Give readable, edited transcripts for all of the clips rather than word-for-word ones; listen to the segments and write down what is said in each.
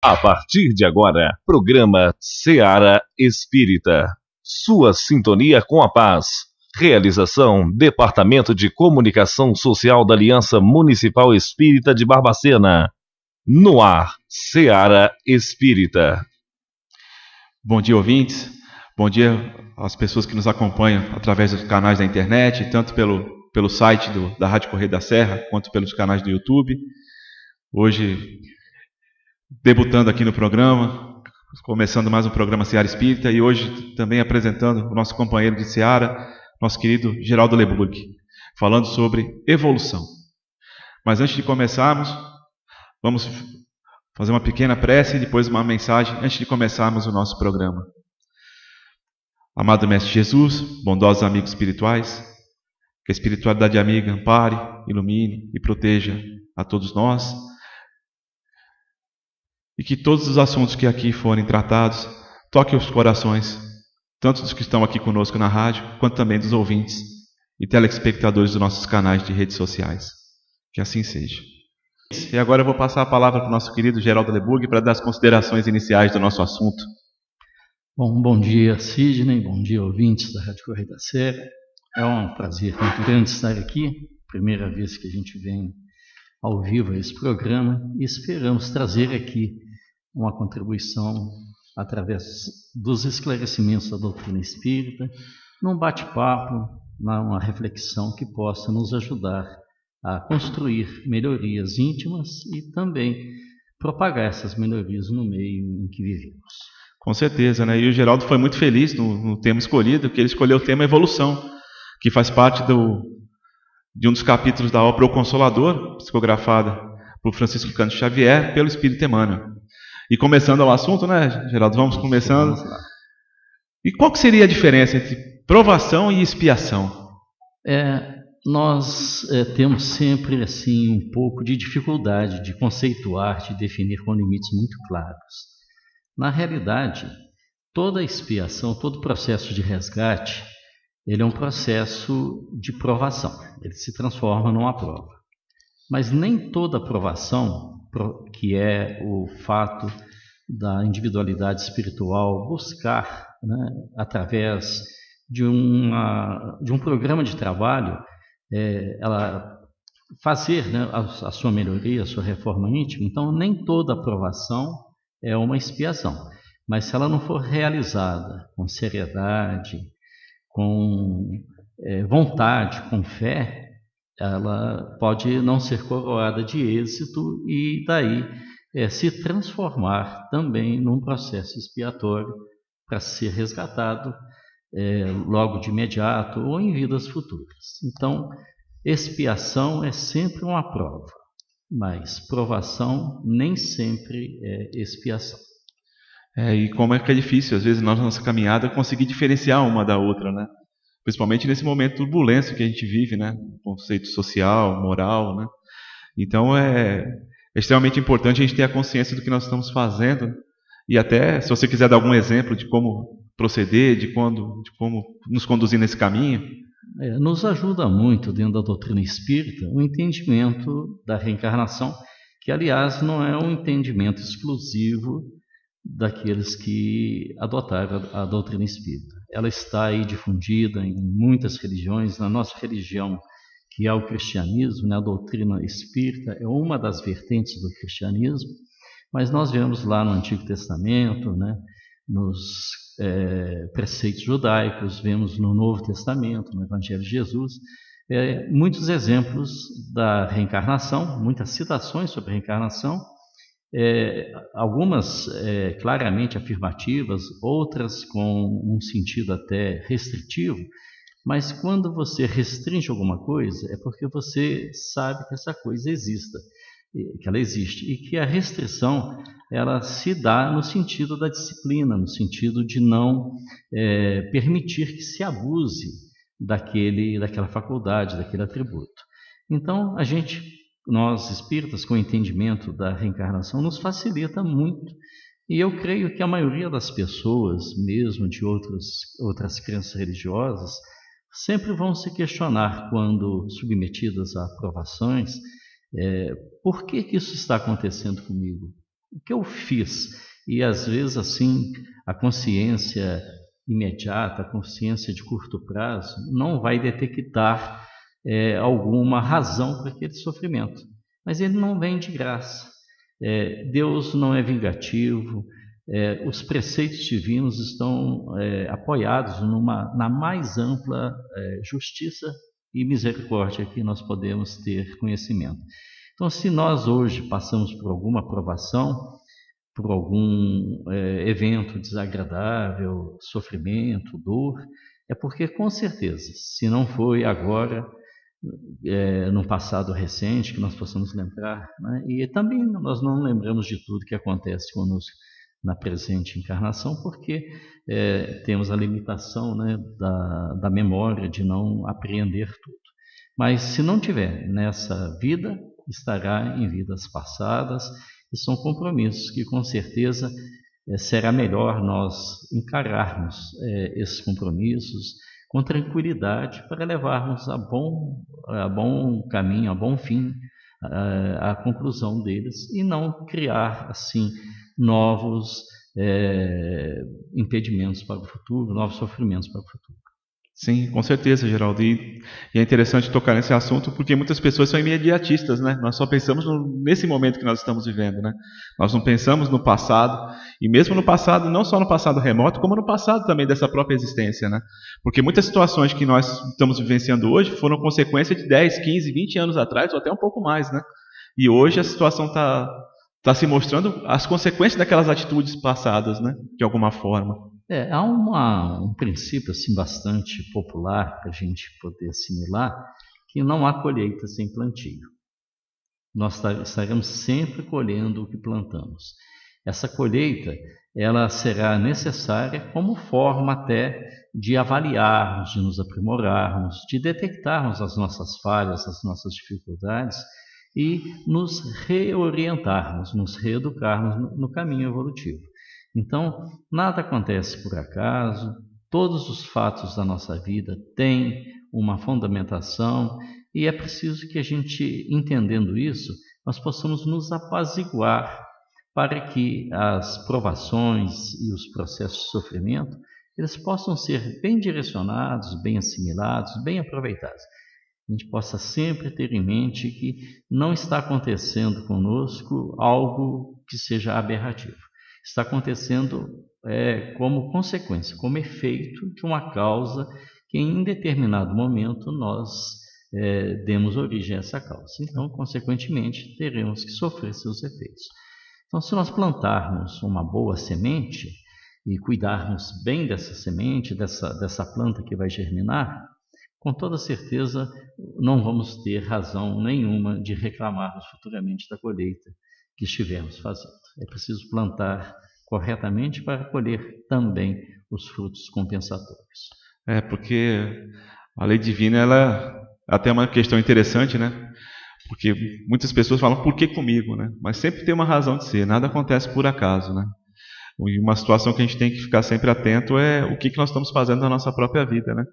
A partir de agora, programa Seara Espírita. Sua sintonia com a paz. Realização: Departamento de Comunicação Social da Aliança Municipal Espírita de Barbacena. No ar, Seara Espírita. Bom dia, ouvintes. Bom dia às pessoas que nos acompanham através dos canais da internet, tanto pelo site da Rádio Correio da Serra, quanto pelos canais do YouTube. Hoje, debutando aqui no programa, começando mais um programa Seara Espírita, e hoje também apresentando o nosso companheiro de Seara, nosso querido Geraldo Leburg, falando sobre evolução. Mas antes de começarmos, vamos fazer uma pequena prece e depois uma mensagem antes de começarmos o nosso programa. Amado Mestre Jesus, bondosos amigos espirituais, que a espiritualidade amiga ampare, ilumine e proteja a todos nós, e que todos os assuntos que aqui forem tratados toquem os corações, tanto dos que estão aqui conosco na rádio, quanto também dos ouvintes e telespectadores dos nossos canais de redes sociais. Que assim seja. E agora eu vou passar a palavra para o nosso querido Geraldo Leburg para dar as considerações iniciais do nosso assunto. Bom dia, Sidney, bom dia, ouvintes da Rádio Correio da Serra. É um prazer muito grande estar aqui, primeira vez que a gente vem ao vivo a esse programa, e esperamos trazer aqui uma contribuição através dos esclarecimentos da doutrina espírita, num bate-papo, numa reflexão que possa nos ajudar a construir melhorias íntimas e também propagar essas melhorias no meio em que vivemos. Com certeza, né? E o Geraldo foi muito feliz no tema escolhido, que ele escolheu o tema evolução, que faz parte de um dos capítulos da obra O Consolador, psicografada por Francisco Cândido Xavier, pelo Espírito Emmanuel. E começando ao assunto, né, Geraldo? Vamos começando. Vamos lá. E qual que seria a diferença entre provação e expiação? Nós temos sempre assim um pouco de dificuldade de conceituar, de definir com limites muito claros. Na realidade, toda expiação, todo processo de resgate, ele é um processo de provação. Ele se transforma numa prova. Mas nem toda provação, que é o fato da individualidade espiritual buscar, né, através de um programa de trabalho, ela fazer, né, a sua melhoria, a sua reforma íntima. Então, nem toda aprovação é uma expiação, mas se ela não for realizada com seriedade, com vontade, com fé, ela pode não ser coroada de êxito e daí se transformar também num processo expiatório para ser resgatado logo de imediato ou em vidas futuras. Então, expiação é sempre uma prova, mas provação nem sempre é expiação. E como é que é difícil, às vezes, na nossa caminhada, conseguir diferenciar uma da outra, né? Principalmente nesse momento turbulento que a gente vive, né? Conceito social, moral, né? Então, é extremamente importante a gente ter a consciência do que nós estamos fazendo, e até, se você quiser dar algum exemplo de como proceder, de como nos conduzir nesse caminho. Nos ajuda muito, dentro da doutrina espírita, o entendimento da reencarnação, que, aliás, não é um entendimento exclusivo daqueles que adotaram a doutrina espírita. Ela está aí difundida em muitas religiões. Na nossa religião, que é o cristianismo, né, a doutrina espírita é uma das vertentes do cristianismo, mas nós vemos lá no Antigo Testamento, né, nos preceitos judaicos, vemos no Novo Testamento, no Evangelho de Jesus, muitos exemplos da reencarnação, muitas citações sobre a reencarnação, algumas claramente afirmativas, outras com um sentido até restritivo, mas quando você restringe alguma coisa é porque você sabe que essa coisa existe, e que a restrição ela se dá no sentido da disciplina, no sentido de não permitir que se abuse daquela faculdade, daquele atributo. Então, nós espíritas, com o entendimento da reencarnação, nos facilita muito. E eu creio que a maioria das pessoas, mesmo de outras crenças religiosas, sempre vão se questionar quando submetidas a provações, por que isso está acontecendo comigo? o que eu fiz? E às vezes assim a consciência imediata, a consciência de curto prazo não vai detectar alguma razão para aquele sofrimento, mas ele não vem de graça. Deus não é vingativo. Os preceitos divinos estão apoiados na mais ampla justiça e misericórdia que nós podemos ter conhecimento. Então, se nós hoje passamos por alguma provação, por algum evento desagradável, sofrimento, dor, é porque, com certeza, se não foi agora, no passado recente, que nós possamos lembrar, né? E também nós não lembramos de tudo que acontece conosco na presente encarnação, porque temos a limitação, né, da memória de não apreender tudo. Mas se não tiver nessa vida, estará em vidas passadas, e são compromissos que com certeza será melhor nós encararmos esses compromissos com tranquilidade para levarmos a bom caminho, a bom fim, a conclusão deles, e não criar assim novos impedimentos para o futuro, novos sofrimentos para o futuro. Sim, com certeza, Geraldo. E é interessante tocar nesse assunto porque muitas pessoas são imediatistas, né? Nós só pensamos nesse momento que nós estamos vivendo, né? Nós não pensamos no passado, e mesmo no passado, não só no passado remoto, como no passado também dessa própria existência, né? Porque muitas situações que nós estamos vivenciando hoje foram consequência de 10, 15, 20 anos atrás, ou até um pouco mais, né? E hoje a situação está se mostrando as consequências daquelas atitudes passadas, né? De alguma forma. Há um princípio assim, bastante popular para a gente poder assimilar, que não há colheita sem plantio. Nós estaremos sempre colhendo o que plantamos. Essa colheita ela será necessária como forma até de avaliarmos, de nos aprimorarmos, de detectarmos as nossas falhas, as nossas dificuldades e nos reorientarmos, nos reeducarmos no caminho evolutivo. Então, nada acontece por acaso, todos os fatos da nossa vida têm uma fundamentação e é preciso que a gente, entendendo isso, nós possamos nos apaziguar para que as provações e os processos de sofrimento eles possam ser bem direcionados, bem assimilados, bem aproveitados. A gente possa sempre ter em mente que não está acontecendo conosco algo que seja aberrativo. Está acontecendo como consequência, como efeito de uma causa que em determinado momento nós demos origem a essa causa. Então, consequentemente, teremos que sofrer seus efeitos. Então, se nós plantarmos uma boa semente e cuidarmos bem dessa semente, dessa planta que vai germinar, com toda certeza não vamos ter razão nenhuma de reclamarmos futuramente da colheita que estivermos fazendo. É preciso plantar corretamente para colher também os frutos compensatórios. Porque a lei divina ela até é uma questão interessante, né? Porque muitas pessoas falam, por que comigo, né? Mas sempre tem uma razão de ser, nada acontece por acaso, né? E uma situação que a gente tem que ficar sempre atento é o que nós estamos fazendo na nossa própria vida, né?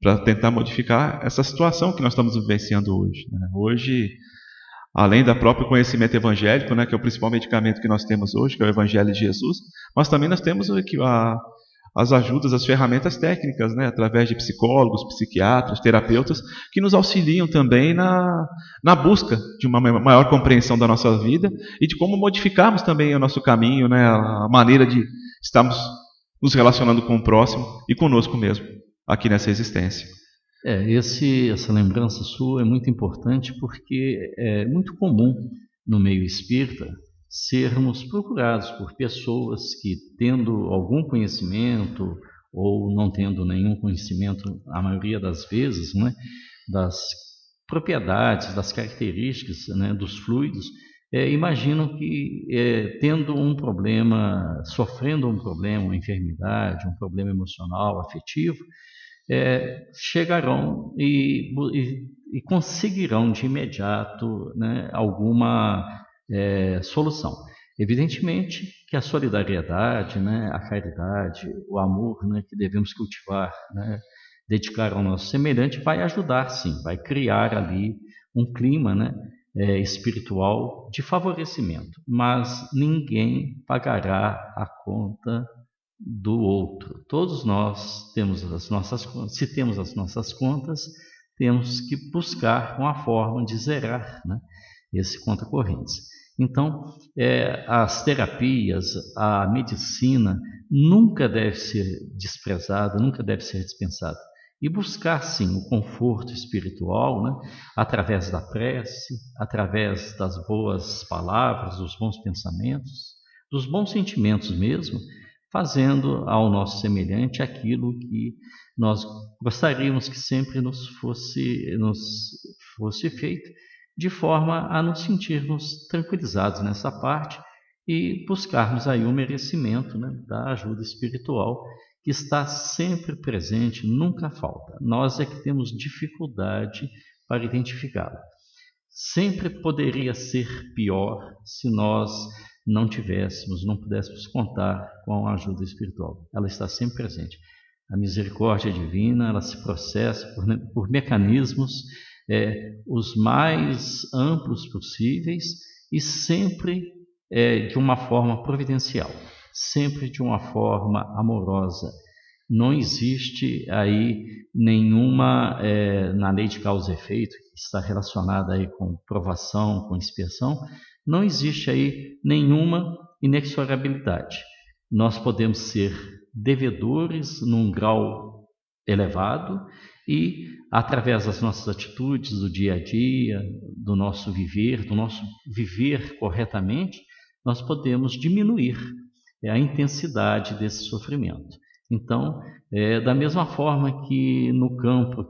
Para tentar modificar essa situação que nós estamos vivenciando hoje, né? Hoje, além do próprio conhecimento evangélico, né, que é o principal medicamento que nós temos hoje, que é o Evangelho de Jesus, mas também nós temos as ajudas, as ferramentas técnicas, né, através de psicólogos, psiquiatras, terapeutas, que nos auxiliam também na busca de uma maior compreensão da nossa vida e de como modificarmos também o nosso caminho, né, a maneira de estarmos nos relacionando com o próximo e conosco mesmo, aqui nessa existência. Essa lembrança sua é muito importante porque é muito comum no meio espírita sermos procurados por pessoas que, tendo algum conhecimento ou não tendo nenhum conhecimento, a maioria das vezes, né, das propriedades, das características, né, dos fluidos, imaginam que tendo um problema, sofrendo um problema, uma enfermidade, um problema emocional, afetivo, chegarão e conseguirão de imediato, né, alguma solução. Evidentemente que a solidariedade, né, a caridade, o amor, né, que devemos cultivar, né, dedicar ao nosso semelhante, vai ajudar sim, vai criar ali um clima, né, espiritual de favorecimento, mas ninguém pagará a conta do outro. Todos nós temos as nossas contas. Se temos as nossas contas, temos que buscar uma forma de zerar, né, esse conta corrente. Então, as terapias, a medicina nunca deve ser desprezada, nunca deve ser dispensada. E buscar, sim, o conforto espiritual, né, através da prece, através das boas palavras, dos bons pensamentos, dos bons sentimentos mesmo, fazendo ao nosso semelhante aquilo que nós gostaríamos que sempre nos fosse feito, de forma a nos sentirmos tranquilizados nessa parte e buscarmos aí o merecimento, né, da ajuda espiritual, que está sempre presente, nunca falta. Nós é que temos dificuldade para identificá-la. Sempre poderia ser pior se nós não pudéssemos contar com a ajuda espiritual. Ela está sempre presente. A misericórdia divina, ela se processa por mecanismos os mais amplos possíveis e sempre de uma forma providencial, sempre de uma forma amorosa. Não existe aí nenhuma, na lei de causa e efeito, que está relacionada aí com provação, com expiação, não existe aí nenhuma inexorabilidade. Nós podemos ser devedores num grau elevado e, através das nossas atitudes do dia a dia, do nosso viver corretamente, nós podemos diminuir a intensidade desse sofrimento. Então, da mesma forma que no campo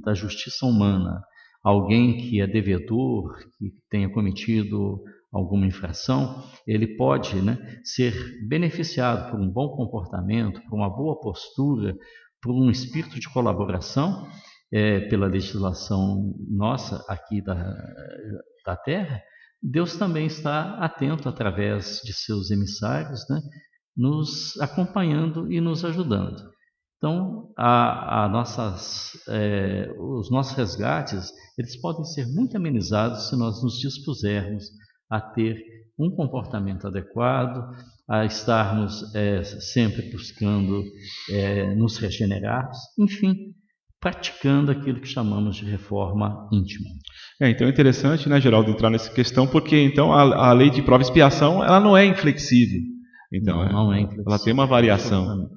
da justiça humana, alguém que é devedor, que tenha cometido alguma infração, ele pode, né, ser beneficiado por um bom comportamento, por uma boa postura, por um espírito de colaboração, pela legislação nossa aqui da Terra. Deus também está atento através de seus emissários, né, nos acompanhando e nos ajudando. Então, os nossos resgates, eles podem ser muito amenizados se nós nos dispusermos a ter um comportamento adequado, a estarmos sempre buscando nos regenerar, enfim, praticando aquilo que chamamos de reforma íntima. Então é interessante, né, Geraldo, entrar nessa questão, porque então a lei de prova e expiação, ela não é inflexível. Então, não é inflexível. Ela tem uma variação.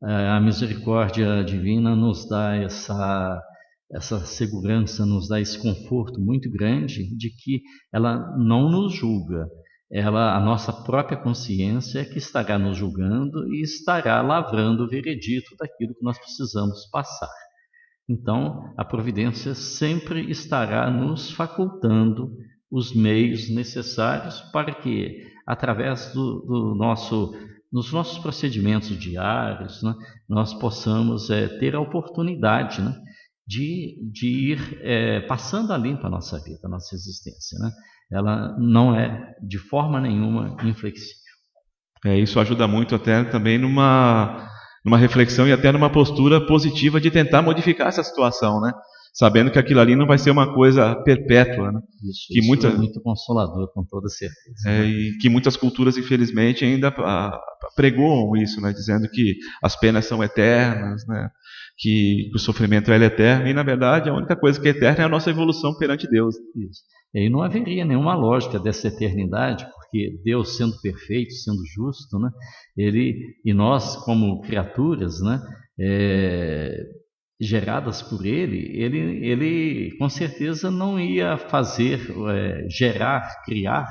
A misericórdia divina nos dá essa segurança, nos dá esse conforto muito grande de que ela não nos julga. A nossa própria consciência é que estará nos julgando e estará lavrando o veredito daquilo que nós precisamos passar. Então, a providência sempre estará nos facultando os meios necessários para que, através dos nossos procedimentos diários, né, nós possamos ter a oportunidade, né, de ir passando a limpo a nossa vida, a nossa existência, né? Ela não é de forma nenhuma inflexível. Isso ajuda muito até também numa reflexão e até numa postura positiva de tentar modificar essa situação, né? Sabendo que aquilo ali não vai ser uma coisa perpétua, né? Isso é muito consolador, com toda certeza. E que muitas culturas, infelizmente, ainda pregoam isso, né? Dizendo que as penas são eternas, né? Que o sofrimento é eterno, e na verdade a única coisa que é eterna é a nossa evolução perante Deus. Isso. E não haveria nenhuma lógica dessa eternidade, porque Deus, sendo perfeito, sendo justo, né? E nós, como criaturas, né? Geradas por ele com certeza não ia criar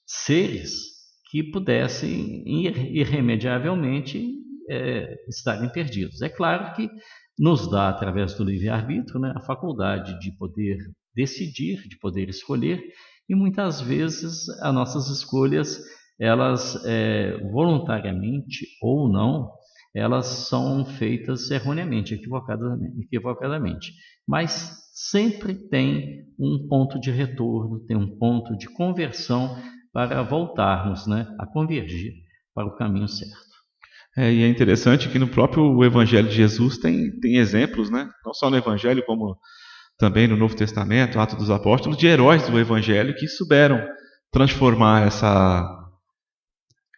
seres que pudessem irremediavelmente estarem perdidos. É claro que nos dá, através do livre-arbítrio, né, a faculdade de poder decidir, de poder escolher, e muitas vezes as nossas escolhas, elas voluntariamente ou não, elas são feitas erroneamente, equivocadamente. Mas sempre tem um ponto de retorno, tem um ponto de conversão para voltarmos, né, a convergir para o caminho certo. E é interessante que no próprio Evangelho de Jesus tem exemplos, né? Não só no Evangelho, como também no Novo Testamento, Atos dos Apóstolos, de heróis do Evangelho que souberam transformar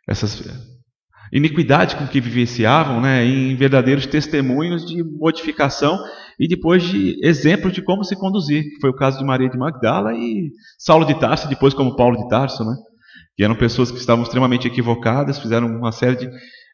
essas iniquidades com que vivenciavam, né, em verdadeiros testemunhos de modificação e depois de exemplos de como se conduzir, que foi o caso de Maria de Magdala e Saulo de Tarso, depois como Paulo de Tarso, né, que eram pessoas que estavam extremamente equivocadas, fizeram uma série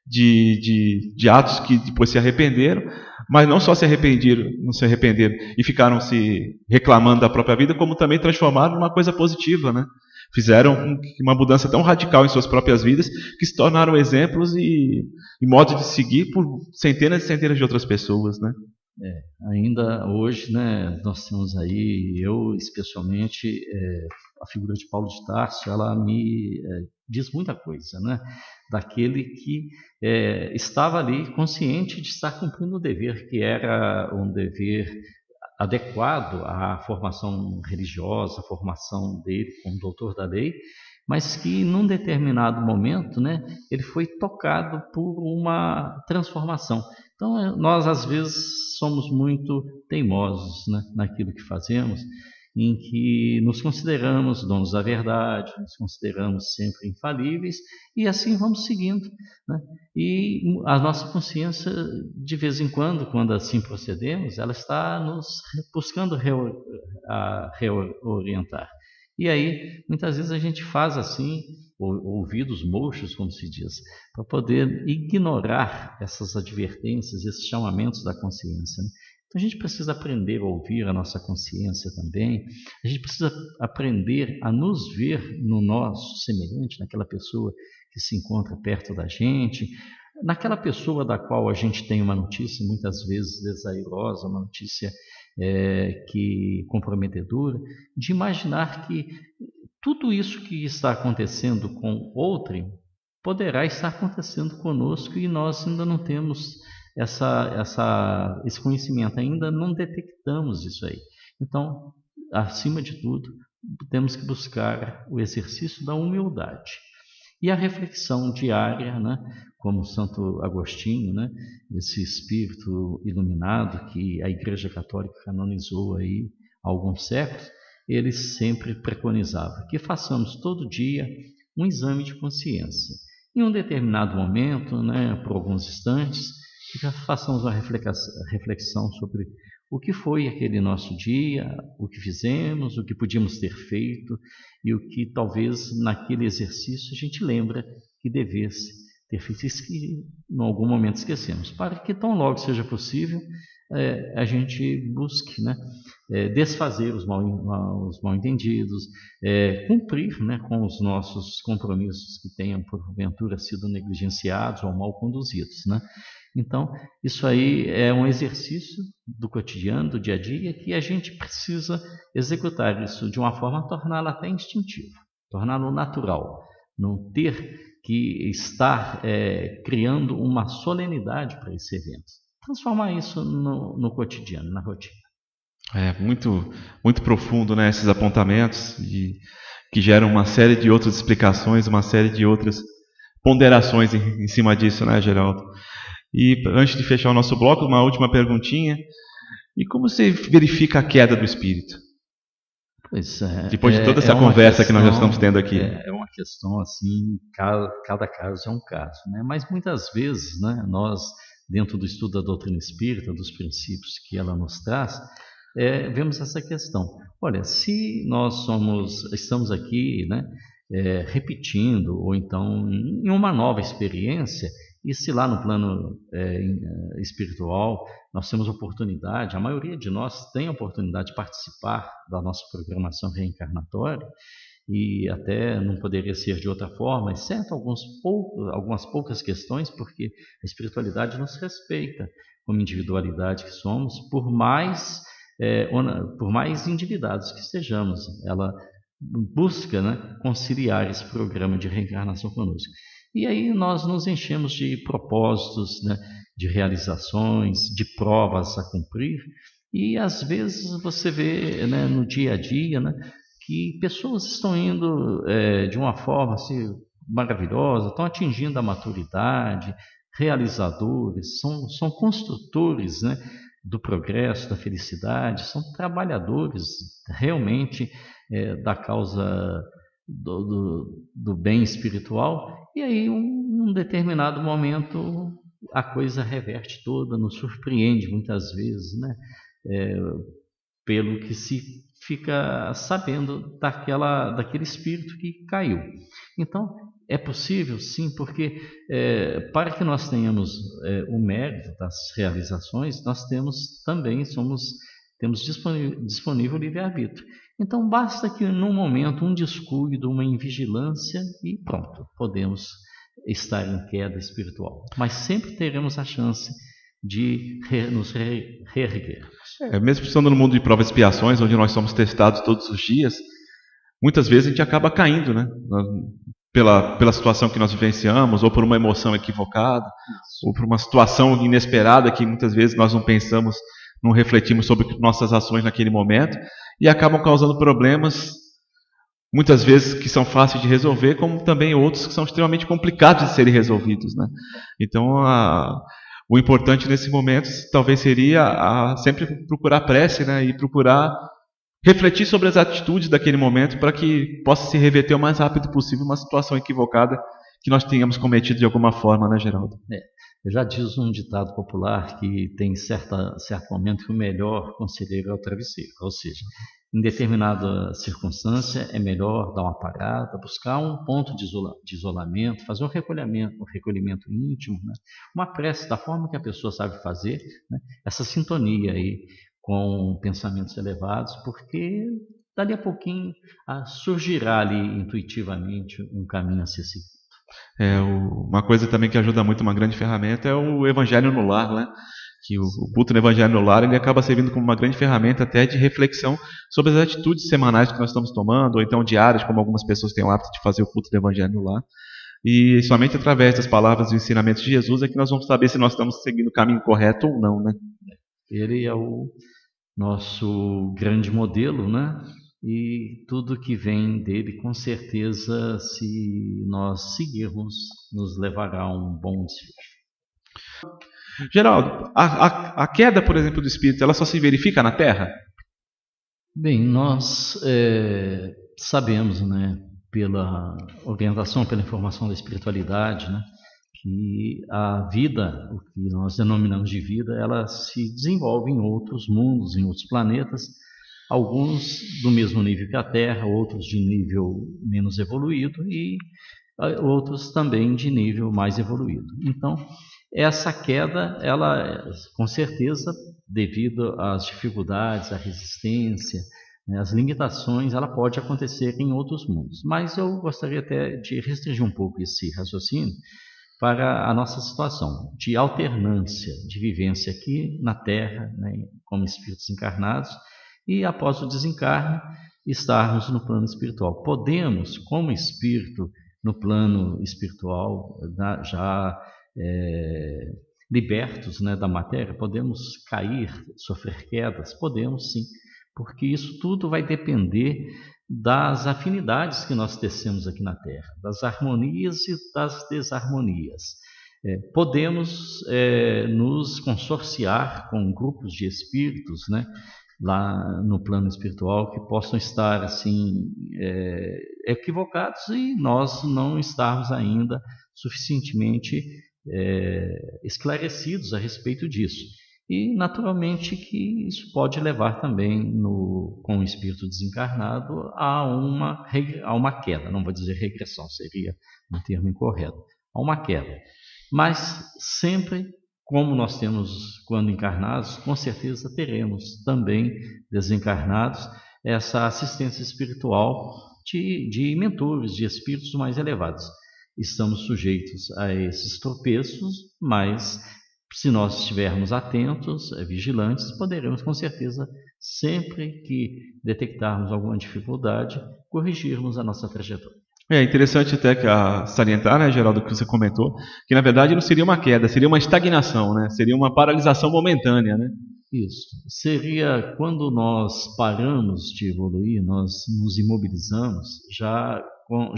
de atos que depois se arrependeram, mas não só não se arrependeram e ficaram se reclamando da própria vida, como também transformaram numa coisa positiva, né? Fizeram uma mudança tão radical em suas próprias vidas que se tornaram exemplos e modos de seguir por centenas e centenas de outras pessoas, né? Ainda hoje, né, nós temos aí, eu especialmente, a figura de Paulo de Tarso, ela me diz muita coisa, né? Daquele que estava ali consciente de estar cumprindo o dever, que era um dever adequado à formação religiosa, à formação dele como doutor da lei, mas que num determinado momento, né, ele foi tocado por uma transformação. Então, nós às vezes somos muito teimosos, né, naquilo que fazemos, em que nos consideramos donos da verdade, nos consideramos sempre infalíveis e assim vamos seguindo, né? E a nossa consciência, de vez em quando assim procedemos, ela está nos buscando reorientar. E aí, muitas vezes a gente faz assim, ouvidos murchos, como se diz, para poder ignorar essas advertências, esses chamamentos da consciência, né? Então a gente precisa aprender a ouvir a nossa consciência também, a gente precisa aprender a nos ver no nosso semelhante, naquela pessoa que se encontra perto da gente, naquela pessoa da qual a gente tem uma notícia muitas vezes desairosa, uma notícia que comprometedora, de imaginar que tudo isso que está acontecendo com outrem poderá estar acontecendo conosco e nós ainda não temos esse conhecimento, ainda não detectamos isso aí. Então, acima de tudo, temos que buscar o exercício da humildade e a reflexão diária, né, como Santo Agostinho, né, esse espírito iluminado que a Igreja Católica canonizou aí há alguns séculos, ele sempre preconizava que façamos todo dia um exame de consciência. Em um determinado momento, né, por alguns instantes, que façamos uma reflexão sobre o que foi aquele nosso dia, o que fizemos, o que podíamos ter feito e o que talvez naquele exercício a gente lembra que devesse ter feito isso que em algum momento esquecemos, para que tão logo seja possível a gente busque, né, desfazer os mal-entendidos, cumprir, né, com os nossos compromissos que tenham porventura sido negligenciados ou mal conduzidos, né? Então, isso aí é um exercício do cotidiano, do dia a dia, que a gente precisa executar isso de uma forma a torná-lo até instintivo, torná-lo natural, não ter que estar criando uma solenidade para esse evento. Transformar isso no cotidiano, na rotina. Muito, muito profundo, né, esses apontamentos que geram uma série de outras explicações, uma série de outras ponderações em cima disso, né, Geraldo? E antes de fechar o nosso bloco, uma última perguntinha. E como você verifica a queda do espírito? Pois depois de toda essa conversa que nós já estamos tendo aqui. É uma questão assim, cada caso é um caso, né? Mas muitas vezes, né, nós, dentro do estudo da doutrina espírita, dos princípios que ela nos traz, vemos essa questão. Olha, se nós estamos aqui, né, repetindo, ou então em uma nova experiência, e se lá no plano espiritual nós temos oportunidade, a maioria de nós tem a oportunidade de participar da nossa programação reencarnatória, e até não poderia ser de outra forma, exceto algumas poucas questões, porque a espiritualidade nos respeita como individualidade que somos, por mais endividados que estejamos. Ela busca, né, conciliar esse programa de reencarnação conosco. E aí nós nos enchemos de propósitos, né, de realizações, de provas a cumprir, e às vezes você vê, né, no dia a dia, né, que pessoas estão indo de uma forma assim, maravilhosa, estão atingindo a maturidade, realizadores, são construtores, né, do progresso, da felicidade, são trabalhadores realmente da causa do bem espiritual, e aí um determinado momento a coisa reverte toda, nos surpreende muitas vezes, né? Pelo que se fica sabendo daquele espírito que caiu. Então, é possível, sim, porque para que nós tenhamos o mérito das realizações, nós temos disponível livre-arbítrio. Então, basta que num momento, um descuido, uma invigilância e pronto, podemos estar em queda espiritual. Mas sempre teremos a chance de nos reerguer. Mesmo estando no mundo de provas e expiações, onde nós somos testados todos os dias, muitas vezes a gente acaba caindo, né? Pela situação que nós vivenciamos, ou por uma emoção equivocada, ou por uma situação inesperada que muitas vezes nós não pensamos, não refletimos sobre nossas ações naquele momento, e acabam causando problemas, muitas vezes que são fáceis de resolver, como também outros que são extremamente complicados de serem resolvidos, né? Então, o importante nesse momento talvez seria sempre procurar prece, né? E procurar refletir sobre as atitudes daquele momento para que possa se reverter o mais rápido possível uma situação equivocada que nós tenhamos cometido de alguma forma, né, Geraldo? Já diz um ditado popular que tem certo momento que o melhor conselheiro é o travesseiro, ou seja, em determinada circunstância é melhor dar uma parada, buscar um ponto de isolamento, fazer um recolhimento íntimo, né? Uma prece da forma que a pessoa sabe fazer, né? Essa sintonia aí com pensamentos elevados, porque dali a pouquinho surgirá ali intuitivamente um caminho a ser seguido. Uma coisa também que ajuda muito, uma grande ferramenta, é o Evangelho no Lar, né? Que o culto no Evangelho no Lar ele acaba servindo como uma grande ferramenta até de reflexão sobre as atitudes semanais que nós estamos tomando, ou então diárias, como algumas pessoas têm o hábito de fazer o culto do Evangelho no Lar. E somente através das palavras e ensinamentos de Jesus é que nós vamos saber se nós estamos seguindo o caminho correto ou não, né? Ele é o nosso grande modelo, né? E tudo que vem dele, com certeza, se nós seguirmos, nos levará a um bom desfecho. Geraldo, a queda, por exemplo, do espírito, ela só se verifica na Terra? Bem, nós sabemos, né, pela orientação, pela informação da espiritualidade, né, que a vida, o que nós denominamos de vida, ela se desenvolve em outros mundos, em outros planetas, alguns do mesmo nível que a Terra, outros de nível menos evoluído e outros também de nível mais evoluído. Então, essa queda, ela, com certeza, devido às dificuldades, à resistência, né, às limitações, ela pode acontecer em outros mundos. Mas eu gostaria até de restringir um pouco esse raciocínio para a nossa situação de alternância de vivência aqui na Terra, né, como espíritos encarnados, e após o desencarne, estarmos no plano espiritual. Podemos, como espírito, no plano espiritual, já libertos, né, da matéria, podemos cair, sofrer quedas? Podemos sim, porque isso tudo vai depender das afinidades que nós tecemos aqui na Terra, das harmonias e das desarmonias. Podemos nos consorciar com grupos de espíritos, né, lá no plano espiritual, que possam estar assim equivocados e nós não estarmos ainda suficientemente esclarecidos a respeito disso. E naturalmente que isso pode levar também com o espírito desencarnado a uma queda, não vou dizer regressão, seria um termo incorreto, a uma queda. Mas sempre, como nós temos quando encarnados, com certeza teremos também desencarnados essa assistência espiritual de mentores, de espíritos mais elevados. Estamos sujeitos a esses tropeços, mas se nós estivermos atentos, vigilantes, poderemos com certeza, sempre que detectarmos alguma dificuldade, corrigirmos a nossa trajetória. É interessante até salientar, né, Geraldo, que você comentou, que na verdade não seria uma queda, seria uma estagnação, né? Seria uma paralisação momentânea, né? Isso. Seria quando nós paramos de evoluir, nós nos imobilizamos, já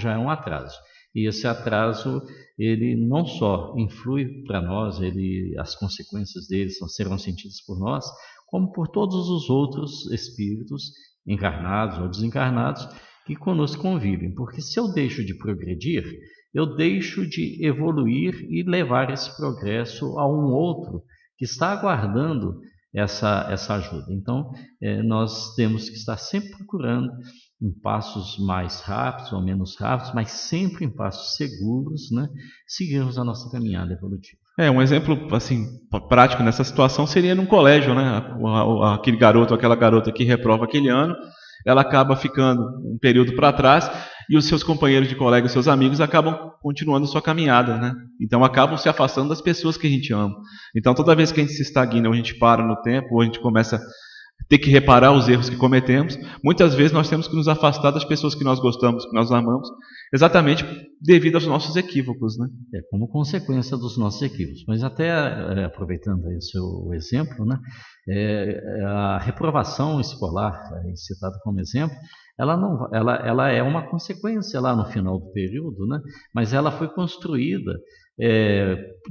é um atraso. E esse atraso, ele não só influi para nós, as consequências dele serão sentidas por nós, como por todos os outros espíritos, encarnados ou desencarnados, que conosco convivem. Porque se eu deixo de progredir, eu deixo de evoluir e levar esse progresso a um outro que está aguardando essa ajuda. Então, nós temos que estar sempre procurando em passos mais rápidos ou menos rápidos, mas sempre em passos seguros, né, seguirmos a nossa caminhada evolutiva. Um exemplo assim prático nessa situação seria num colégio, né? Aquele garoto, aquela garota que reprova aquele ano, ela acaba ficando um período para trás e os seus companheiros de colégio, os seus amigos acabam continuando sua caminhada, né? Então acabam se afastando das pessoas que a gente ama. Então toda vez que a gente se estagna, ou a gente para no tempo, ou a gente começa a ter que reparar os erros que cometemos, muitas vezes nós temos que nos afastar das pessoas que nós gostamos, que nós amamos, exatamente devido aos nossos equívocos, né? Como consequência dos nossos equívocos. Mas até aproveitando aí o seu exemplo, né, a reprovação escolar, citada como exemplo, ela é uma consequência lá no final do período, né, mas ela foi construída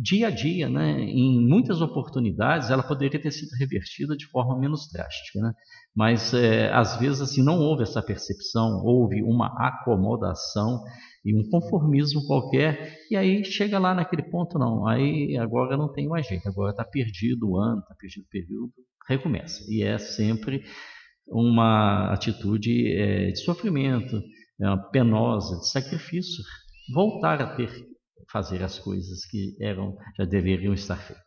dia a dia, né? Em muitas oportunidades ela poderia ter sido revertida de forma menos drástica, né? Mas às vezes assim, não houve essa percepção, houve uma acomodação e um conformismo qualquer, e aí chega lá naquele ponto, não, aí agora não tem mais jeito, agora está perdido o ano, está perdido o período, recomeça. E é sempre uma atitude de sofrimento, penosa, de sacrifício, voltar a fazer as coisas que já deveriam estar feitas.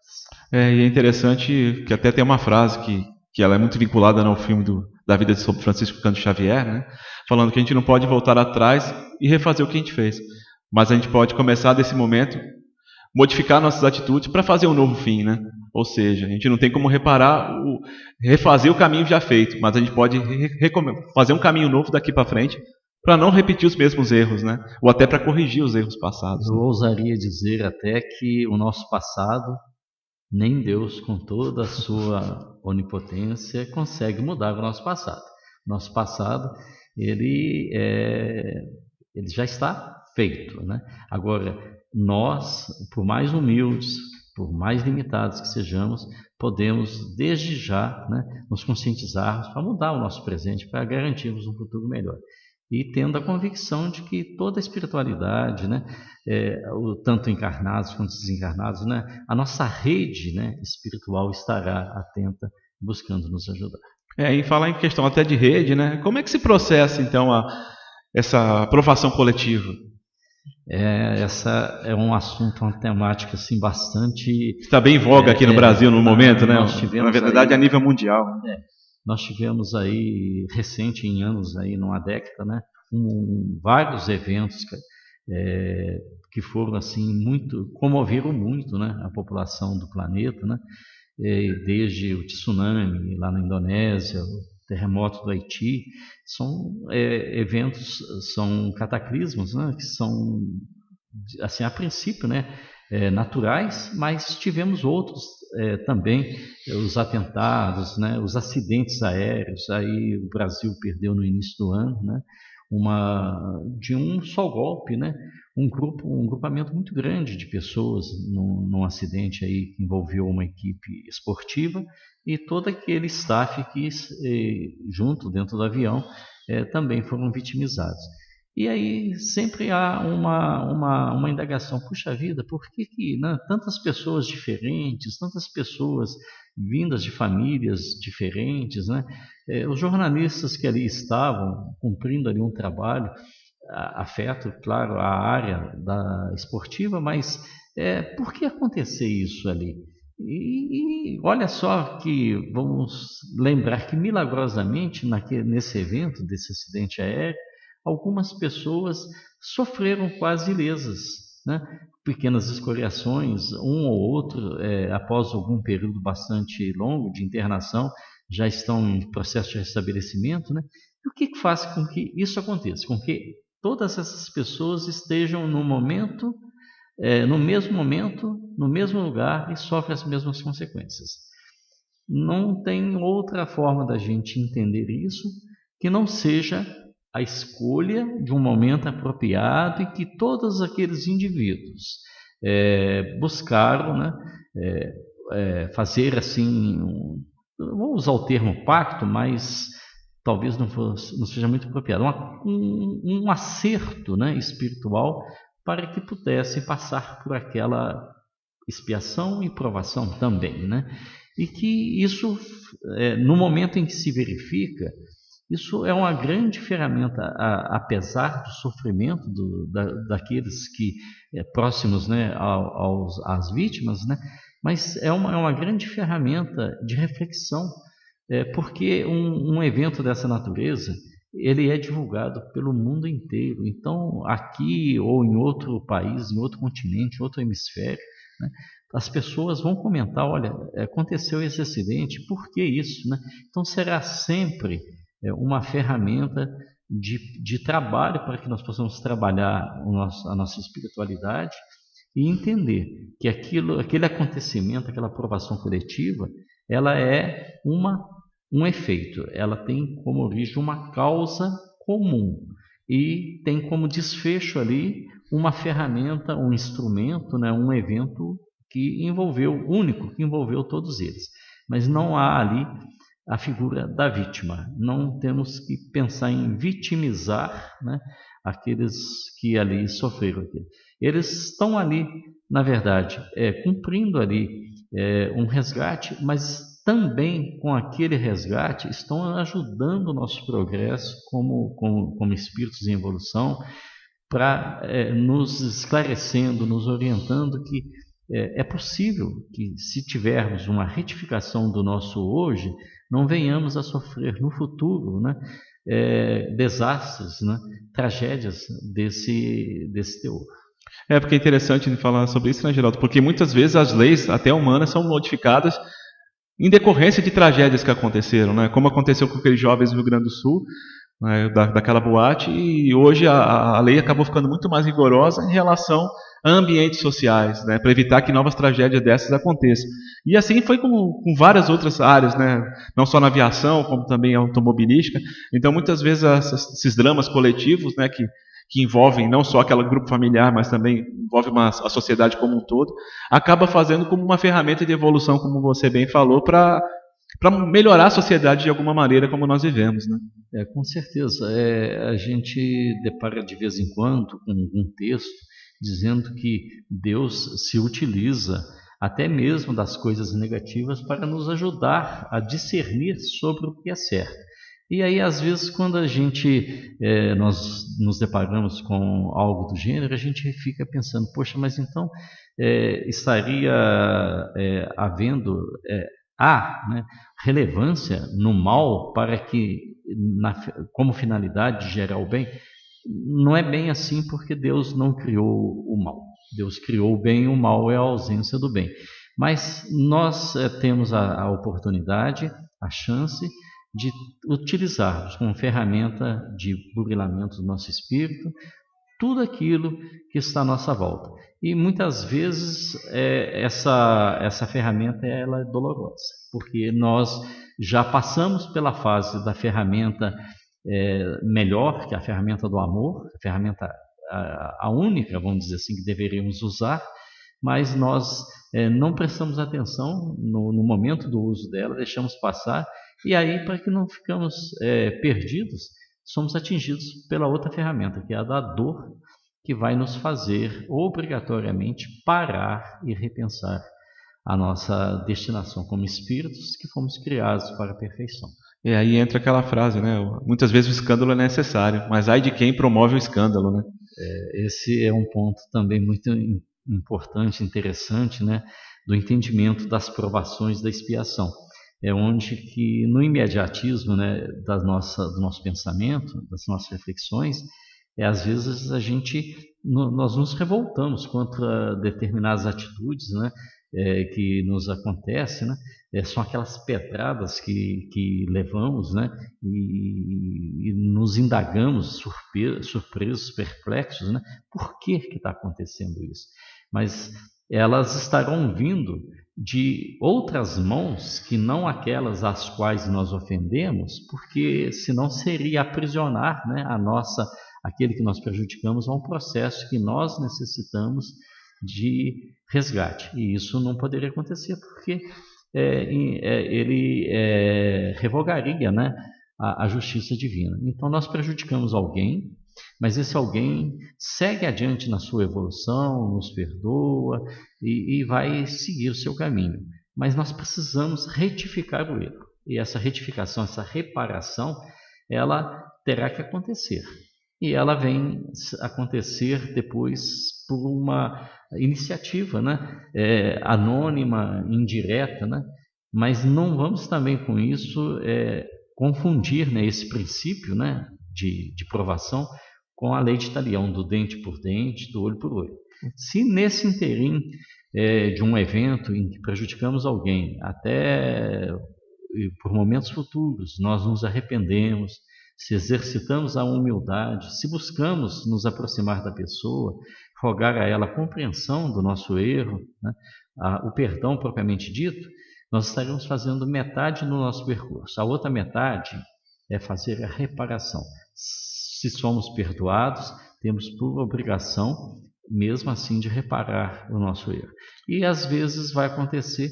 E é interessante que até tem uma frase que ela é muito vinculada ao filme da vida de São Francisco Cândido Xavier, né? Falando que a gente não pode voltar atrás e refazer o que a gente fez, mas a gente pode começar desse momento, modificar nossas atitudes para fazer um novo fim, né? Ou seja, a gente não tem como refazer o caminho já feito, mas a gente pode fazer um caminho novo daqui para frente, para não repetir os mesmos erros, né? Ou até para corrigir os erros passados. Eu ousaria dizer até que o nosso passado, nem Deus, com toda a sua onipotência, consegue mudar o nosso passado. Nosso passado, ele já está feito, né? Agora, nós, por mais humildes, por mais limitados que sejamos, podemos desde já, né, nos conscientizarmos para mudar o nosso presente, para garantirmos um futuro melhor. E tendo a convicção de que toda a espiritualidade, né, tanto encarnados quanto desencarnados, né, a nossa rede, né, espiritual estará atenta, buscando nos ajudar. E falar em questão até de rede, né, como é que se processa então essa aprovação coletiva? Essa é um assunto, uma temática assim, bastante... Está bem em voga aqui no Brasil no momento, né? Na verdade, a nível mundial. Nós tivemos aí, recente, em anos, aí, numa década, né, vários eventos que foram assim, comoveram muito, né, a população do planeta, né, desde o tsunami lá na Indonésia, o terremoto do Haiti, são eventos, são cataclismos, né, que são, assim, a princípio, né, naturais, mas tivemos outros também, os atentados, né, os acidentes aéreos. Aí o Brasil perdeu no início do ano, né, de um só golpe, né, um grupamento muito grande de pessoas num acidente aí que envolveu uma equipe esportiva e todo aquele staff que junto dentro do avião também foram vitimizados. E aí sempre há uma indagação, puxa vida, por que né, tantas pessoas diferentes, tantas pessoas vindas de famílias diferentes, né? Os jornalistas que ali estavam cumprindo ali um trabalho, afeto, claro, a área da esportiva, mas por que acontecer isso ali? E olha só que vamos lembrar que milagrosamente nesse evento, desse acidente aéreo, algumas pessoas sofreram quase ilesas, né? Pequenas escoriações, um ou outro, após algum período bastante longo de internação, já estão em processo de restabelecimento, né? E o que faz com que isso aconteça? Com que todas essas pessoas estejam no mesmo momento, no mesmo lugar e sofrem as mesmas consequências. Não tem outra forma da gente entender isso que não seja a escolha de um momento apropriado e que todos aqueles indivíduos buscaram, né, fazer assim, vou usar o termo pacto, mas talvez não seja muito apropriado, um acerto, né, espiritual para que pudessem passar por aquela expiação e provação também, né? E que isso, no momento em que se verifica, isso é uma grande ferramenta, apesar do sofrimento daqueles que próximos, né, às vítimas, né? Mas é uma grande ferramenta de reflexão, porque um evento dessa natureza ele é divulgado pelo mundo inteiro. Então, aqui ou em outro país, em outro continente, em outro hemisfério, né, as pessoas vão comentar, olha, aconteceu esse acidente, por que isso? Né? Então, será sempre uma ferramenta de trabalho para que nós possamos trabalhar a nossa espiritualidade e entender que aquele acontecimento, aquela aprovação coletiva, ela é um efeito, ela tem como origem uma causa comum e tem como desfecho ali uma ferramenta, um instrumento, né, um evento único, que envolveu todos eles. Mas não há ali a figura da vítima. Não temos que pensar em vitimizar, né, aqueles que ali sofreram. Eles estão ali, na verdade, cumprindo ali um resgate, mas também com aquele resgate estão ajudando o nosso progresso como espíritos em evolução, para nos esclarecendo, nos orientando que é possível que, se tivermos uma retificação do nosso hoje, não venhamos a sofrer no futuro, né, desastres, né, tragédias desse teor. Porque é interessante falar sobre isso, né, Geraldo? Porque muitas vezes as leis, até humanas, são modificadas em decorrência de tragédias que aconteceram, né? Como aconteceu com aqueles jovens do Rio Grande do Sul, né, daquela boate, e hoje a lei acabou ficando muito mais rigorosa em relação a ambientes sociais, né, para evitar que novas tragédias dessas aconteçam. E assim foi com várias outras áreas, né, não só na aviação, como também automobilística. Então, muitas vezes, esses dramas coletivos, né, que envolvem não só aquele grupo familiar, mas também envolve a sociedade como um todo, acaba fazendo como uma ferramenta de evolução, como você bem falou, para melhorar a sociedade de alguma maneira como nós vivemos, né? Com certeza. A gente depara de vez em quando com um texto dizendo que Deus se utiliza até mesmo das coisas negativas para nos ajudar a discernir sobre o que é certo. E aí, às vezes, quando nós nos deparamos com algo do gênero, a gente fica pensando, poxa, mas então estaria havendo né, relevância no mal para que, como finalidade, gerar o bem? Não é bem assim, porque Deus não criou o mal. Deus criou o bem, e o mal é a ausência do bem. Mas nós temos a oportunidade, a chance de utilizarmos como ferramenta de burilamento do nosso espírito tudo aquilo que está à nossa volta. E muitas vezes essa ferramenta ela é dolorosa, porque nós já passamos pela fase da ferramenta melhor, que é a ferramenta do amor, a ferramenta a única, vamos dizer assim, que deveríamos usar, mas nós não prestamos atenção no momento do uso dela, deixamos passar, e aí, para que não ficamos perdidos, somos atingidos pela outra ferramenta, que é a da dor, que vai nos fazer obrigatoriamente parar e repensar a nossa destinação como espíritos que fomos criados para a perfeição. E aí entra aquela frase, né? Muitas vezes o escândalo é necessário, mas ai de quem promove o escândalo, né? Esse é um ponto também muito importante, interessante, né? Do entendimento das provações da expiação. É onde que no imediatismo, né, do nosso pensamento, das nossas reflexões, às vezes nós nos revoltamos contra determinadas atitudes, né, que nos acontecem, né, são aquelas pedradas que levamos, né, e nos indagamos surpresos, perplexos, né, por que está acontecendo isso? Mas elas estarão vindo de outras mãos que não aquelas às quais nós ofendemos, porque senão seria aprisionar, né, aquele que nós prejudicamos a um processo que nós necessitamos de resgate. E isso não poderia acontecer porque ele revogaria, né, a justiça divina. Então nós prejudicamos alguém, mas esse alguém segue adiante na sua evolução, nos perdoa e vai seguir o seu caminho. Mas nós precisamos retificar o erro. E essa retificação, essa reparação, ela terá que acontecer. E ela vem acontecer depois por uma iniciativa, né? Anônima, indireta, né? Mas não vamos também com isso confundir, né, esse princípio, né, de provação com a lei de Talião, do dente por dente, do olho por olho. Se nesse interim de um evento em que prejudicamos alguém, até por momentos futuros, nós nos arrependemos, se exercitamos a humildade, se buscamos nos aproximar da pessoa, rogar a ela a compreensão do nosso erro, né, o perdão propriamente dito, nós estaremos fazendo metade no nosso percurso. A outra metade é fazer a reparação. Se somos perdoados, temos por obrigação, mesmo assim, de reparar o nosso erro. E às vezes vai acontecer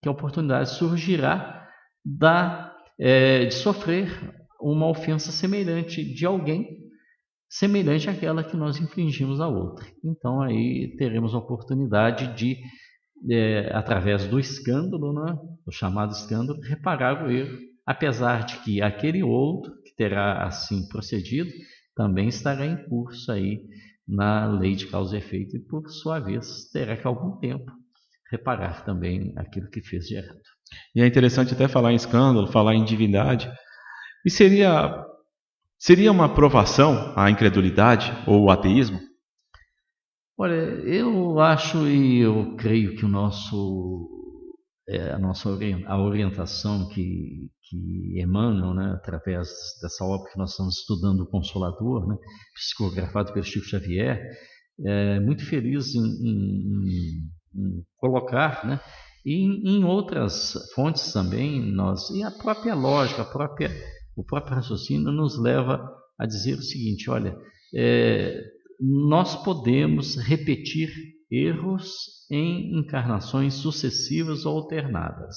que a oportunidade surgirá de sofrer uma ofensa semelhante de alguém, semelhante àquela que nós infligimos a outra. Então aí teremos a oportunidade de, através do escândalo, né, do chamado escândalo, reparar o erro, apesar de que aquele outro que terá assim procedido também estará em curso aí na lei de causa e efeito e, por sua vez, terá que algum tempo reparar também aquilo que fez de errado. E é interessante até falar em escândalo, falar em divindade. E seria uma provação a incredulidade ou o ateísmo? Olha, eu acho e eu creio que a orientação que emana, né, através dessa obra que nós estamos estudando, o Consolador, né, psicografado pelo Chico Xavier, é muito feliz em colocar, né, e em outras fontes também, e a própria lógica, o próprio raciocínio nos leva a dizer o seguinte: olha, nós podemos repetir erros em encarnações sucessivas ou alternadas,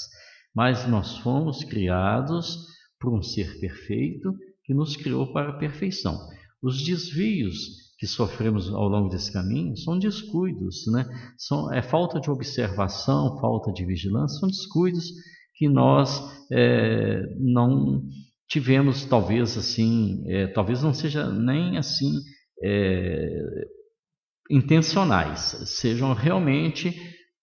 mas nós fomos criados por um ser perfeito que nos criou para a perfeição. Os desvios que sofremos ao longo desse caminho são descuidos, né? É falta de observação, falta de vigilância, são descuidos que nós não tivemos, talvez assim, talvez não seja nem assim intencionais, sejam realmente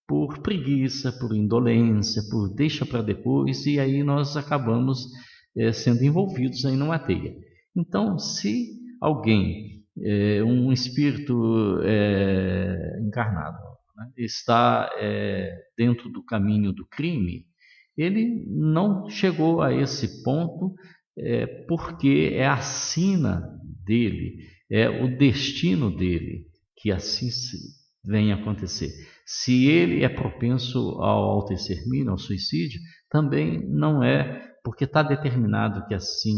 por preguiça, por indolência, por deixa para depois, e aí nós acabamos sendo envolvidos aí numa teia. Então, se alguém, um espírito encarnado, né, está dentro do caminho do crime, ele não chegou a esse ponto porque é a sina dele, é o destino dele que assim venha acontecer. Se ele é propenso ao autoextermínio, ao suicídio, também não é porque está determinado que assim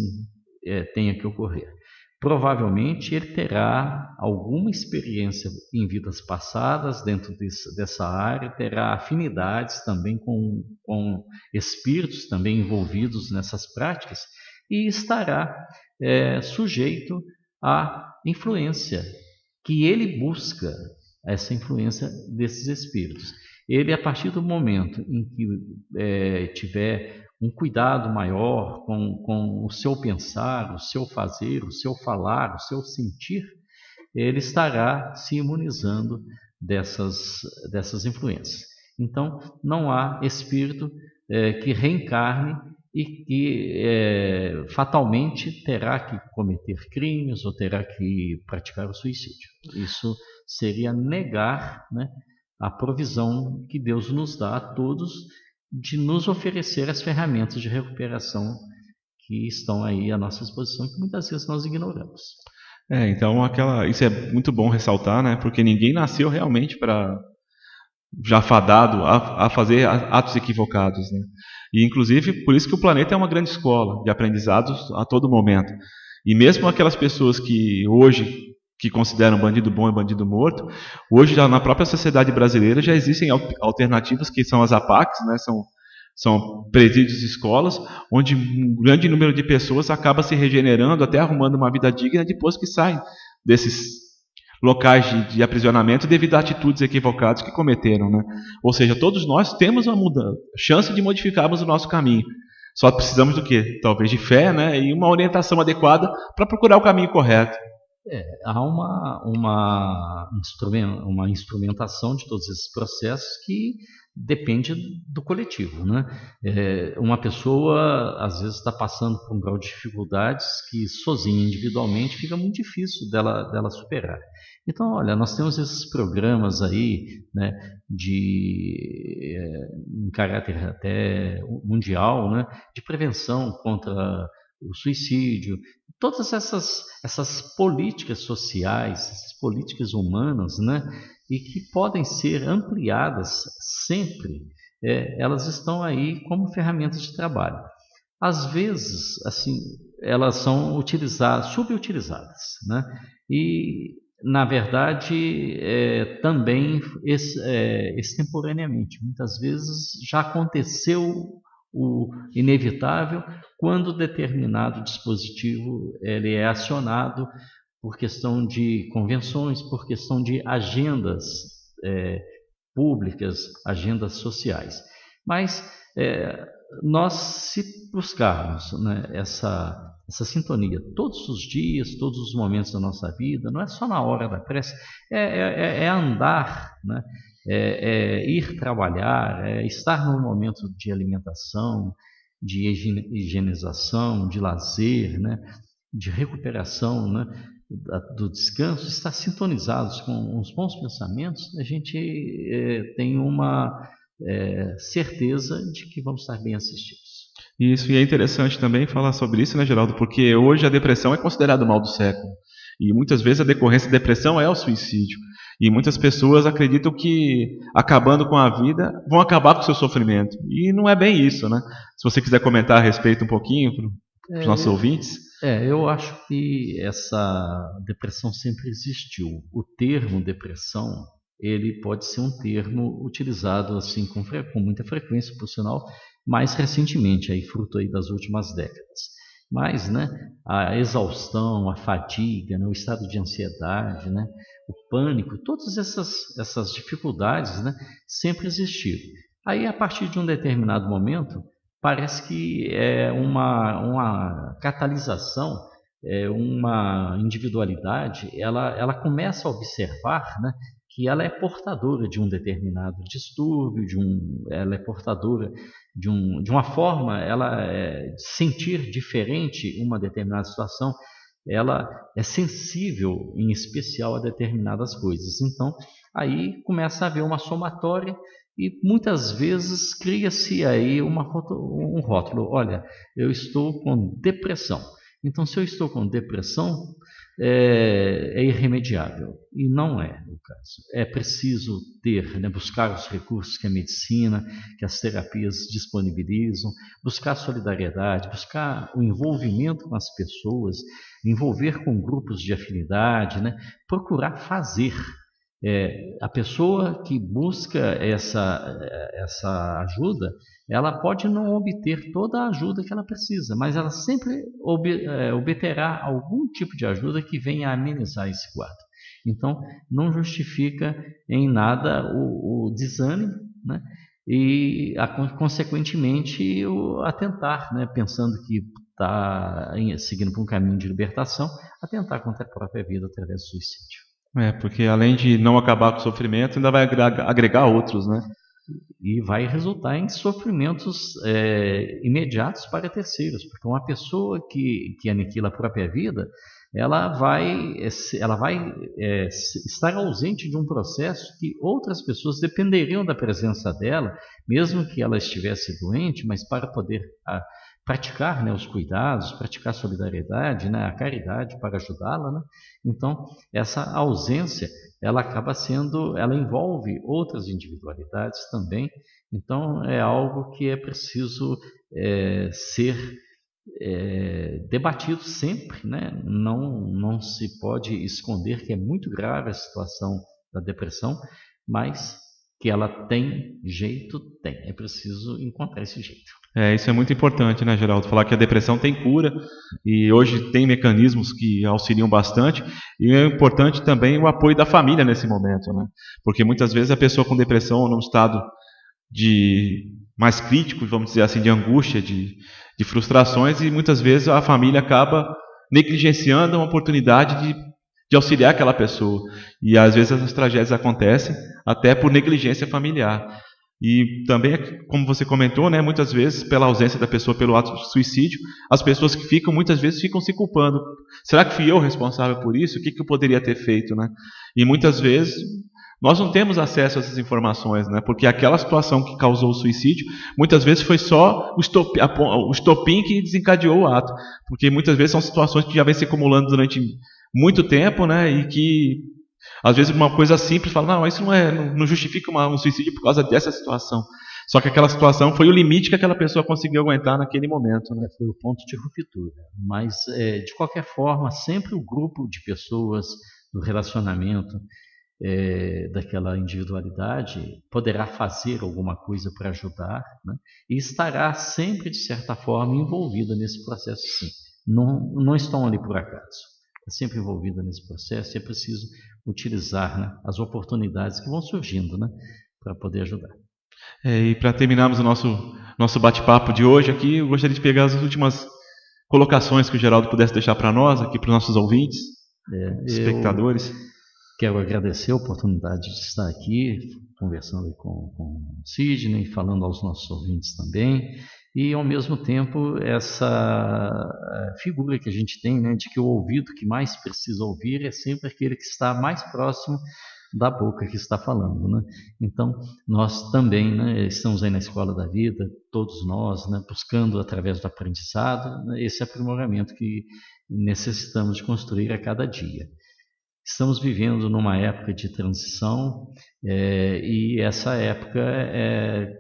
tenha que ocorrer. Provavelmente ele terá alguma experiência em vidas passadas dentro dessa área, terá afinidades também com espíritos também envolvidos nessas práticas e estará sujeito à influência que ele busca, essa influência desses espíritos. Ele, a partir do momento em que tiver um cuidado maior com o seu pensar, o seu fazer, o seu falar, o seu sentir, ele estará se imunizando dessas influências. Então, não há espírito que reencarne e que fatalmente terá que cometer crimes ou terá que praticar o suicídio. Isso seria negar, né, a provisão que Deus nos dá a todos de nos oferecer as ferramentas de recuperação que estão aí à nossa disposição, que muitas vezes nós ignoramos. Então isso é muito bom ressaltar, né? Porque ninguém nasceu realmente para já fadado a fazer atos equivocados, né? E inclusive por isso que o planeta é uma grande escola de aprendizados a todo momento. E mesmo aquelas pessoas que hoje que consideram bandido bom e bandido morto, hoje já na própria sociedade brasileira já existem alternativas que são as APACs, né? São presídios e escolas, onde um grande número de pessoas acaba se regenerando, até arrumando uma vida digna depois que saem desses locais de aprisionamento devido a atitudes equivocadas que cometeram, né? Ou seja, todos nós temos uma chance de modificarmos o nosso caminho. Só precisamos do quê? Talvez de fé, né? E uma orientação adequada para procurar o caminho correto. Há uma instrumentação de todos esses processos que depende do coletivo, né? Uma pessoa às vezes está passando por um grau de dificuldades que sozinha, individualmente, fica muito difícil dela superar. Então, olha, nós temos esses programas aí, né, em caráter até mundial, né, de prevenção contra o suicídio, todas essas políticas sociais, essas políticas humanas, né, e que podem ser ampliadas sempre, elas estão aí como ferramentas de trabalho. Às vezes, assim, elas são subutilizadas, né, e na verdade também extemporaneamente. Muitas vezes já aconteceu o inevitável quando determinado dispositivo ele é acionado por questão de convenções, por questão de agendas públicas, agendas sociais. Mas nós, se buscarmos, né, essa sintonia todos os dias, todos os momentos da nossa vida, não é só na hora da prece, é andar, né? Ir trabalhar, estar num momento de alimentação, de higienização, de lazer, né? De recuperação, né? Do descanso, estar sintonizados com os bons pensamentos, a gente tem uma certeza de que vamos estar bem assistidos. Isso, e é interessante também falar sobre isso, né, Geraldo? Porque hoje a depressão é considerada o mal do século. E muitas vezes a decorrência da depressão é o suicídio. E muitas pessoas acreditam que, acabando com a vida, vão acabar com o seu sofrimento. E não é bem isso, né? Se você quiser comentar a respeito um pouquinho para os nossos ouvintes. Eu acho que essa depressão sempre existiu. O termo depressão, ele pode ser um termo utilizado assim com muita frequência, por sinal, mais recentemente, aí, fruto aí das últimas décadas. Mas, né, a exaustão, a fadiga, né, o estado de ansiedade, né, o pânico, todas essas dificuldades, né, sempre existiram. Aí, a partir de um determinado momento, parece que é uma catalisação, uma individualidade, ela começa a observar, né, que ela é portadora de um determinado distúrbio, ela é portadora de uma forma, de sentir diferente uma determinada situação, ela é sensível, em especial, a determinadas coisas. Então, aí começa a haver uma somatória e muitas vezes cria-se aí um rótulo. Olha, eu estou com depressão. Então, se eu estou com depressão, é irremediável. E não é o caso. É preciso buscar os recursos que a medicina, que as terapias disponibilizam, buscar solidariedade, buscar o envolvimento com as pessoas, envolver com grupos de afinidade, né? Procurar fazer. A pessoa que busca essa ajuda, ela pode não obter toda a ajuda que ela precisa, mas ela sempre obterá algum tipo de ajuda que venha a amenizar esse quadro. Então, não justifica em nada o desânimo, né? E, consequentemente, o atentar, né? Pensando que está seguindo por um caminho de libertação, atentar contra a própria vida através do suicídio. Porque além de não acabar com o sofrimento, ainda vai agregar outros, né? E vai resultar em sofrimentos imediatos para terceiros, porque uma pessoa que aniquila a própria vida, ela vai estar ausente de um processo que outras pessoas dependeriam da presença dela, mesmo que ela estivesse doente, mas para poder praticar, né, os cuidados, praticar a solidariedade, né, a caridade para ajudá-la, né? Então, essa ausência, ela envolve outras individualidades também. Então, é algo que é preciso ser debatido sempre, né? Não se pode esconder que é muito grave a situação da depressão, mas que ela tem jeito, tem. É preciso encontrar esse jeito. Isso é muito importante, né, Geraldo? Falar que a depressão tem cura e hoje tem mecanismos que auxiliam bastante, e é importante também o apoio da família nesse momento, né? Porque muitas vezes a pessoa com depressão, num estado mais crítico, vamos dizer assim, de angústia, de frustrações, e muitas vezes a família acaba negligenciando uma oportunidade de auxiliar aquela pessoa. E às vezes as tragédias acontecem até por negligência familiar. E também, como você comentou, né, muitas vezes pela ausência da pessoa, pelo ato de suicídio, as pessoas que muitas vezes ficam se culpando. Será que fui eu responsável por isso? O que eu poderia ter feito, né? E muitas vezes nós não temos acesso a essas informações, né? Porque aquela situação que causou o suicídio, muitas vezes foi só o estopim que desencadeou o ato. Porque muitas vezes são situações que já vêm se acumulando durante muito tempo, né? E que às vezes uma coisa simples fala, não, isso não justifica um suicídio por causa dessa situação. Só que aquela situação foi o limite que aquela pessoa conseguiu aguentar naquele momento, né? Foi o ponto de ruptura. Mas, de qualquer forma, sempre o grupo de pessoas do relacionamento daquela individualidade poderá fazer alguma coisa para ajudar, né? E estará sempre, de certa forma, envolvida nesse processo, sim. Não estão ali por acaso. Está sempre envolvida nesse processo, e é preciso utilizar, né, as oportunidades que vão surgindo, né, para poder ajudar. E para terminarmos o nosso bate-papo de hoje aqui, eu gostaria de pegar as últimas colocações que o Geraldo pudesse deixar para nós, aqui para os nossos ouvintes, espectadores. Quero agradecer a oportunidade de estar aqui conversando com o Sidney, falando aos nossos ouvintes também, e ao mesmo tempo essa figura que a gente tem, né, de que o ouvido que mais precisa ouvir é sempre aquele que está mais próximo da boca que está falando, né? Então nós também, né, estamos aí na escola da vida, todos nós, né, buscando através do aprendizado, né, esse aprimoramento que necessitamos de construir a cada dia. Estamos vivendo numa época de transição, e essa época,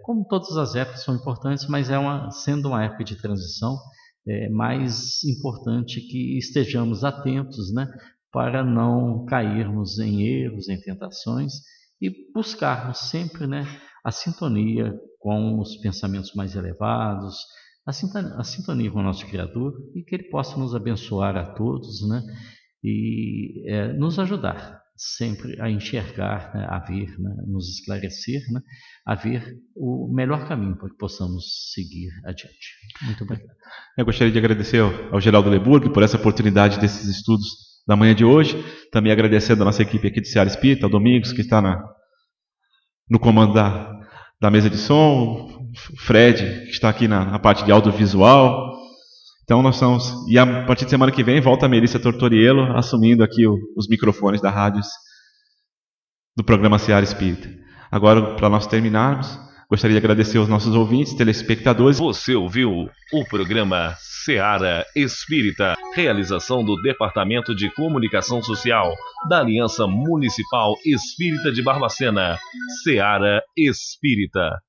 como todas as épocas são importantes, mas sendo uma época de transição, é mais importante que estejamos atentos, né, para não cairmos em erros, em tentações, e buscarmos sempre, né, a sintonia com os pensamentos mais elevados, a sintonia com o nosso Criador, e que Ele possa nos abençoar a todos, né, e nos ajudar sempre a enxergar, né, a ver, né, nos esclarecer, né, a ver o melhor caminho para que possamos seguir adiante. Muito obrigado. Eu gostaria de agradecer ao Geraldo Leburg por essa oportunidade desses estudos da manhã de hoje. Também agradecendo a nossa equipe aqui do Seara Espírita, ao Domingos, que está no comando da mesa de som, o Fred, que está aqui na parte de audiovisual. Então nós estamos, e a partir de semana que vem volta a Melissa Tortoriello assumindo aqui os microfones da rádio do programa Seara Espírita. Agora, para nós terminarmos, gostaria de agradecer aos nossos ouvintes, telespectadores. Você ouviu o programa Seara Espírita, realização do Departamento de Comunicação Social da Aliança Municipal Espírita de Barbacena. Seara Espírita.